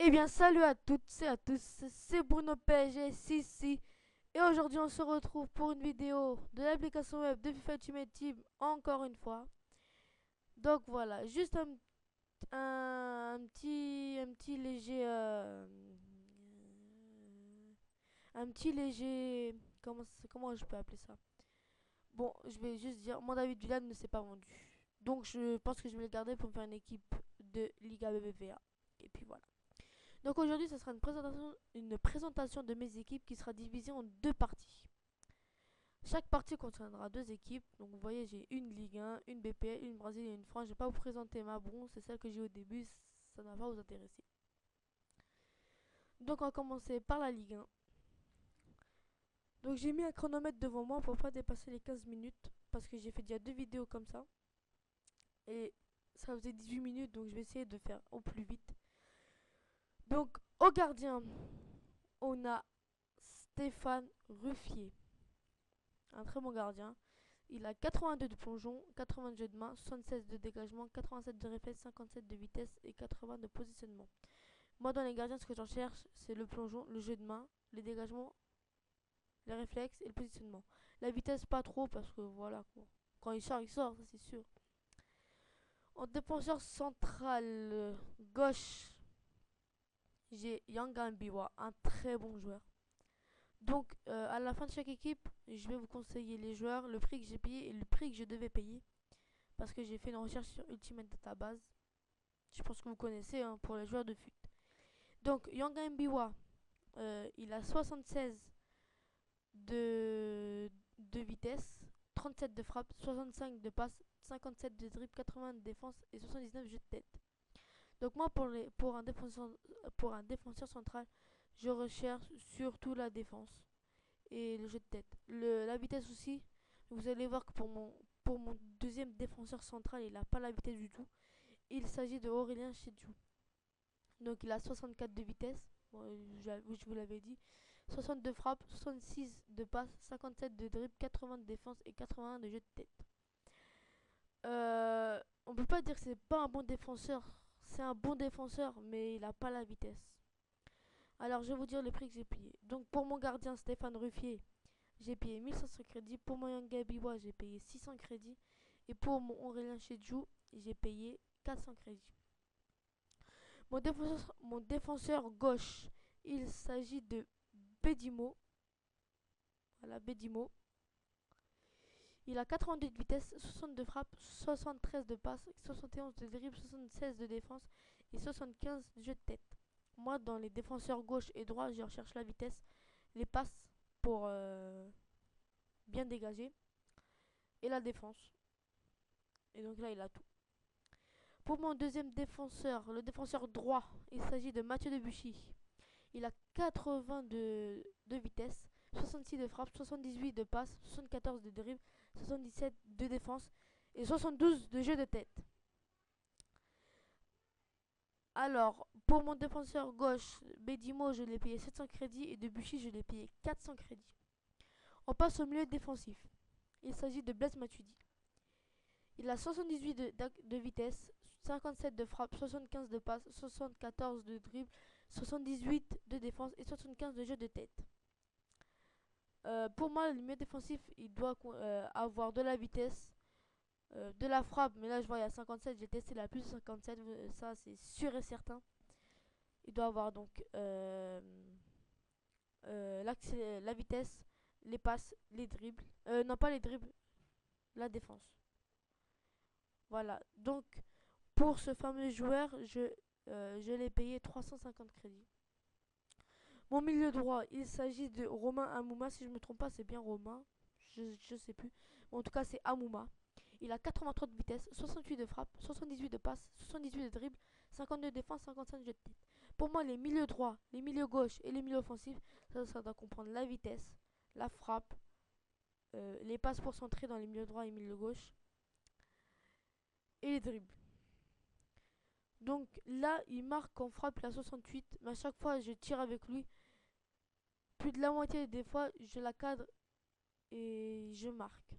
Eh bien, salut à toutes et à tous, c'est Bruno PSG, ici. Et aujourd'hui, on se retrouve pour une vidéo de l'application web de FIFA Ultimate Team, encore une fois. Donc voilà, juste un petit léger, comment je peux appeler ça? Bon, je vais juste dire, mon David Villa ne s'est pas vendu. Donc je pense que je vais le garder pour me faire une équipe de Liga BBVA. Et puis voilà. Donc aujourd'hui, ce sera une présentation de mes équipes qui sera divisée en deux parties. Chaque partie contiendra deux équipes. Donc vous voyez, j'ai une Ligue 1, une BPL, une Brésil et une France. Je ne vais pas vous présenter ma bronze, c'est celle que j'ai au début, ça ne va pas vous intéresser. Donc on va commencer par la Ligue 1. Donc j'ai mis un chronomètre devant moi pour pas dépasser les 15 minutes parce que j'ai fait déjà deux vidéos comme ça. Et ça faisait 18 minutes, donc je vais essayer de faire au plus vite. Donc au gardien, on a Stéphane Ruffier, un très bon gardien. Il a 82 de plongeon, 80 de jeu de main, 76 de dégagement, 87 de réflexe, 57 de vitesse et 80 de positionnement. Moi, dans les gardiens, ce que j'en cherche, c'est le plongeon, le jeu de main, les dégagements, les réflexes et le positionnement. La vitesse, pas trop, parce que voilà, quoi. Quand il sort, ça c'est sûr. En défenseur central gauche, j'ai Yanga Mbiwa, un très bon joueur. Donc, à la fin de chaque équipe, je vais vous conseiller les joueurs, le prix que j'ai payé et le prix que je devais payer. Parce que j'ai fait une recherche sur Ultimate Database. Je pense que vous connaissez hein, pour les joueurs de foot. Donc, Yanga Mbiwa, il a 76 de vitesse, 37 de frappe, 65 de passe, 57 de dribble, 80 de défense et 79 de jeu de tête. Donc moi, pour un défenseur central, je recherche surtout la défense et le jeu de tête. La vitesse aussi, vous allez voir que pour mon deuxième défenseur central, il n'a pas la vitesse du tout. Il s'agit de Aurélien Chedjou. Donc il a 64 de vitesse, bon, je vous l'avais dit, 60 de frappe, 66 de passe, 57 de dribble, 80 de défense et 81 de jeu de tête. On peut pas dire que c'est pas un bon défenseur, c'est un bon défenseur, mais il a pas la vitesse. Alors je vais vous dire le prix que j'ai payé. Donc pour mon gardien Stéphane Ruffier, j'ai payé 1500 crédits. Pour mon Yanga Biwa, j'ai payé 600 crédits. Et pour mon Aurélien Chedjou, j'ai payé 400 crédits. Mon défenseur gauche, il s'agit de Bedimo. Voilà, Bedimo. Il a 82 de vitesse, 60 de frappe, 73 de passe, 71 de dribble, 76 de défense et 75 de jeu de tête. Moi, dans les défenseurs gauche et droit, je recherche la vitesse, les passes pour bien dégager et la défense. Et donc là, il a tout. Pour mon deuxième défenseur, le défenseur droit, il s'agit de Mathieu Debuchy. Il a 80 de vitesse, 66 de frappe, 78 de passe, 74 de dribble, 77 de défense et 72 de jeu de tête. Alors, pour mon défenseur gauche, Bedimo, je l'ai payé 700 crédits et Debuchy, je l'ai payé 400 crédits. On passe au milieu défensif. Il s'agit de Blaise Matuidi. Il a 78 de vitesse, 57 de frappe, 75 de passe, 74 de dribble, 78 de défense et 75 de jeu de tête. Pour moi, le milieu défensif, il doit avoir de la vitesse, de la frappe, mais là je vois il y a 57, j'ai testé la plus de 57, ça c'est sûr et certain. Il doit avoir donc la vitesse, les passes, les dribbles, non pas les dribbles, la défense. Voilà, donc pour ce fameux joueur, je l'ai payé 350 crédits. Mon milieu droit, il s'agit de Romain Amouma. Si je ne me trompe pas, c'est bien Romain. Je sais plus. Bon, en tout cas, c'est Amouma. Il a 83 de vitesse, 68 de frappe, 78 de passe, 78 de dribble, 52 de défense, 55 de jeu de tête. Pour moi, les milieux droits, les milieux gauches et les milieux offensifs, ça doit comprendre la vitesse, la frappe, les passes pour centrer dans les milieux droits et milieux gauches et les dribbles. Donc là, il marque en frappe la 68, mais à chaque fois, je tire avec lui. Plus de la moitié des fois, je la cadre et je marque.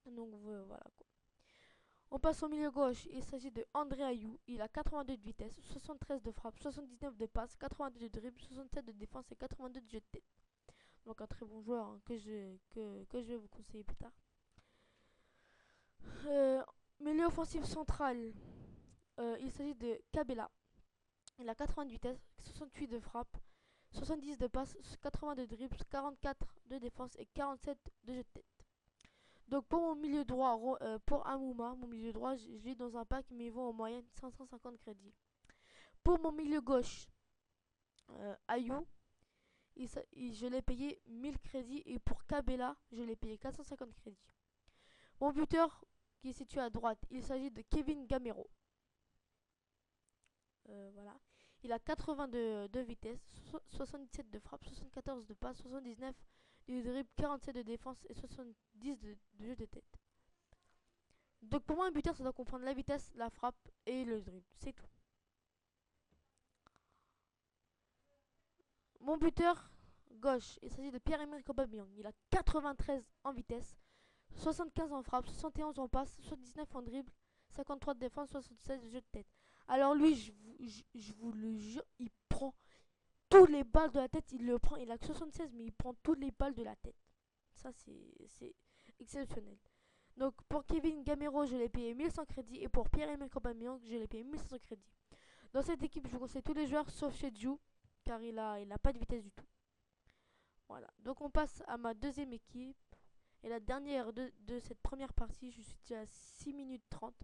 Donc voilà quoi. On passe au milieu gauche. Il s'agit de André Ayou. Il a 82 de vitesse, 73 de frappe, 79 de passe, 82 de dribble, 67 de défense et 82 de jeu de tête. Donc un très bon joueur hein, que je vais vous conseiller plus tard. Euh, Milieu offensif central. Il s'agit de Kabela. Il a 80 de vitesse, 68 de frappe, 70 de passe, 80 de dribble, 44 de défense et 47 de jeu de tête. Donc pour mon milieu droit, pour Amouma, mon milieu droit, je l'ai dans un pack, mais il vaut en moyenne 550 crédits. Pour mon milieu gauche, Ayou, je l'ai payé 1000 crédits. Et pour Kabela, je l'ai payé 450 crédits. Mon buteur, qui est situé à droite, il s'agit de Kevin Gamero. Voilà. Il a 80 de vitesse, 77 de frappe, 74 de passe, 79 de dribble, 47 de défense et 70 de jeu de tête. Donc pour moi un buteur ça doit comprendre la vitesse, la frappe et le dribble, c'est tout. Mon buteur gauche, il s'agit de Pierre-Emerick Aubameyang. Il a 93 en vitesse, 75 en frappe, 71 en passe, 79 en dribble, 53 de défense, 76 de jeu de tête. Alors lui, je vous le jure, il prend tous les balles de la tête, il le prend. Il a que 76, mais il prend toutes les balles de la tête. Ça, c'est exceptionnel. Donc pour Kevin Gamero, je l'ai payé 1100 crédits. Et pour Pierre-Emerick Aubameyang, je l'ai payé 1500 crédits. Dans cette équipe, je vous conseille tous les joueurs sauf chez Diou, car il a pas de vitesse du tout. Voilà. Donc on passe à ma deuxième équipe. Et la dernière de cette première partie, je suis déjà à 6 minutes 30.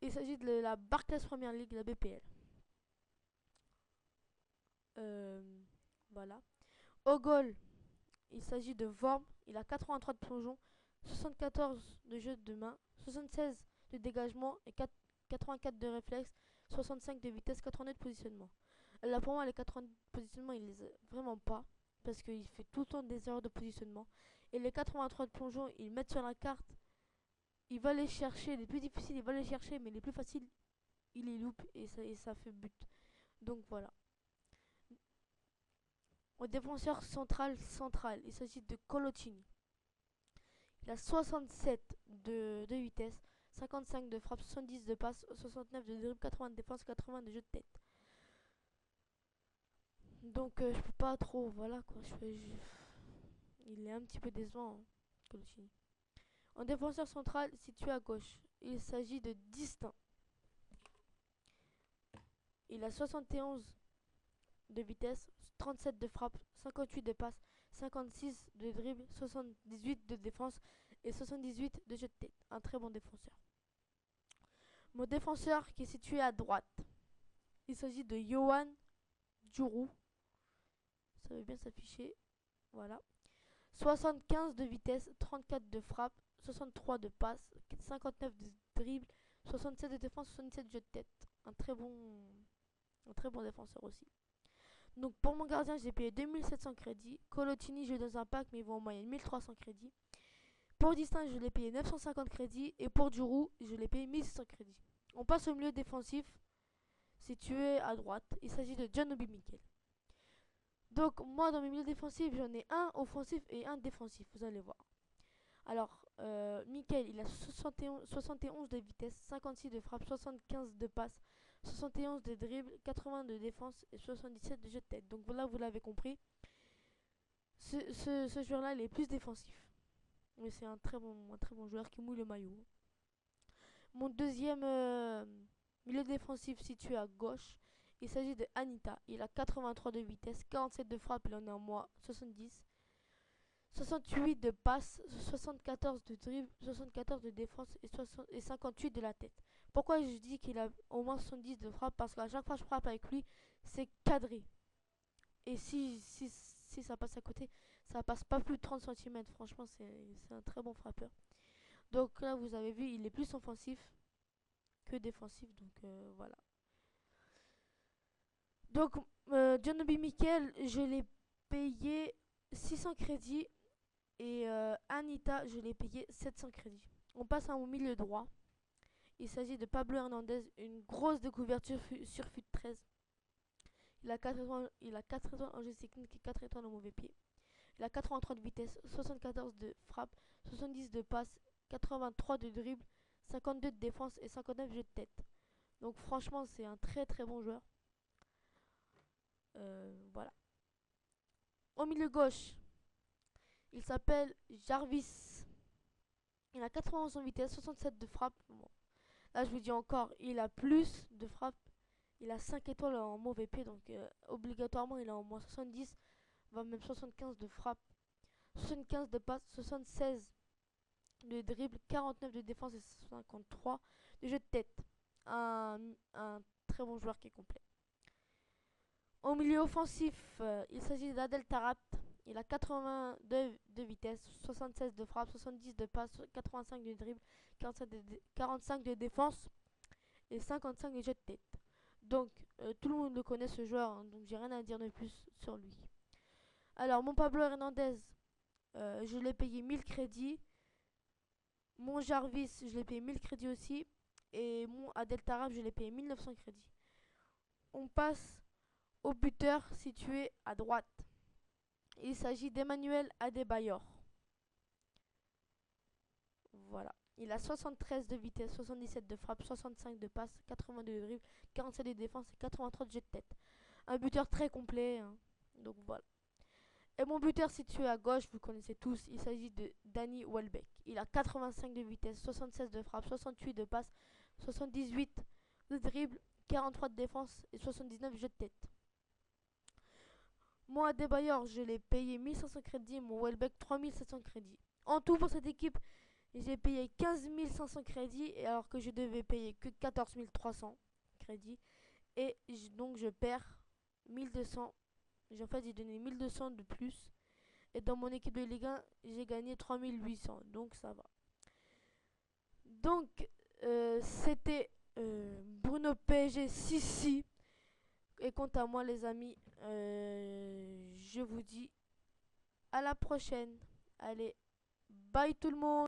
Il s'agit de la Barclays Premier League, la BPL. Voilà. Au goal, il s'agit de Vorm. Il a 83 de plongeon, 74 de jeu de main, 76 de dégagement et 84 de réflexe, 65 de vitesse, 82 de positionnement. Là pour moi les 82 de positionnement il les a vraiment pas parce qu'il fait tout le temps des erreurs de positionnement. Et les 83 de plongeon il met sur la carte, il va les chercher, les plus difficiles il va les chercher mais les plus faciles il les loupe et ça fait but. Donc voilà. Au défenseur central, il s'agit de Colocini. Il a 67 de vitesse, 55 de frappe, 70 de passe, 69 de dribble, 80 de défense, 80 de jeu de tête. Donc je peux pas trop, voilà quoi. Il est un petit peu décevant, hein, Colocini. En défenseur central, situé à gauche, il s'agit de Distin. Il a 71 de vitesse, 37 de frappe, 58 de passe, 56 de dribble, 78 de défense et 78 de jeu de tête. Un très bon défenseur. Mon défenseur qui est situé à droite, il s'agit de Yohan Djourou. Ça veut bien s'afficher. Voilà. 75 de vitesse, 34 de frappe, 63 de passe, 59 de dribble, 67 de défense, 77 de jeu de tête. Un très bon défenseur aussi. Donc pour mon gardien, j'ai payé 2700 crédits. Colotini, je vais dans un pack, mais il vaut en moyenne 1300 crédits. Pour Distin, je l'ai payé 950 crédits. Et pour Djourou, je l'ai payé 1600 crédits. On passe au milieu défensif, situé à droite. Il s'agit de John Obi Mikel. Donc moi, dans mes milieux défensifs, j'en ai un offensif et un défensif, vous allez voir. Alors, Mikel, il a 71 de vitesse, 56 de frappe, 75 de passe, 71 de dribble, 80 de défense et 77 de jeu de tête. Donc voilà, vous l'avez compris. Ce joueur-là, il est plus défensif. Mais c'est un très bon joueur qui mouille le maillot. Mon deuxième milieu défensif situé à gauche, il s'agit de Anita. Il a 83 de vitesse, 47 de frappe, il en a en moi 70. 68 de passe, 74 de dribble, 74 de défense et 58 de la tête. Pourquoi je dis qu'il a au moins 70 de frappe? Parce qu'à chaque fois que je frappe avec lui, c'est cadré. Et si ça passe à côté, ça passe pas plus de 30 cm. Franchement, c'est un très bon frappeur. Donc là, vous avez vu, il est plus offensif que défensif. Donc voilà. Donc, John Obi Mikel, je l'ai payé 600 crédits. Et Anita, je l'ai payé 700 crédits. On passe à mon milieu droit. Il s'agit de Pablo Hernandez, une grosse découverte sur FUT 13. Il a 4 étoiles en geste technique et 4 étoiles en mauvais pied. Il a 83 de vitesse, 74 de frappe, 70 de passe, 83 de dribble, 52 de défense et 59 jeux de tête. Donc franchement, c'est un très très bon joueur. Voilà. Au milieu gauche, il s'appelle Jarvis. Il a 91 en vitesse, 67 de frappe. Bon. Là, je vous dis encore, il a plus de frappe. Il a 5 étoiles en mauvais pied, donc obligatoirement, il a au moins 70, voire même 75 de frappe, 75 de passe, 76 de dribble, 49 de défense et 53 de jeu de tête. Un très bon joueur qui est complet. Au milieu offensif, il s'agit d'Adel Taarabt. Il a 82 de vitesse, 76 de frappe, 70 de passe, 85 de dribble, 45 de défense et 55 de jeu de tête. Donc tout le monde le connaît ce joueur, hein, donc j'ai rien à dire de plus sur lui. Alors mon Pablo Hernandez, je l'ai payé 1000 crédits. Mon Jarvis, je l'ai payé 1000 crédits aussi. Et mon Adel Taarabt, je l'ai payé 1900 crédits. On passe au buteur situé à droite. Il s'agit d'Emmanuel Adebayor. Voilà. Il a 73 de vitesse, 77 de frappe, 65 de passe, 82 de dribble, 47 de défense et 83 de jet de tête. Un buteur très complet, hein. Donc voilà. Et mon buteur situé à gauche, vous connaissez tous, il s'agit de Danny Welbeck. Il a 85 de vitesse, 76 de frappe, 68 de passe, 78 de dribble, 43 de défense et 79 de jet de tête. Moi, Adebayor, je l'ai payé 1500 crédits, mon Welbeck 3700 crédits. En tout pour cette équipe, j'ai payé 15 500 crédits alors que je devais payer que 14 300 crédits. Et donc je perds 1200. En fait, j'ai donné 1200 de plus. Et dans mon équipe de Ligue 1, j'ai gagné 3800. Donc ça va. Donc c'était Bruno PSG 6. Et quant à moi les amis, je vous dis à la prochaine. Allez, bye tout le monde.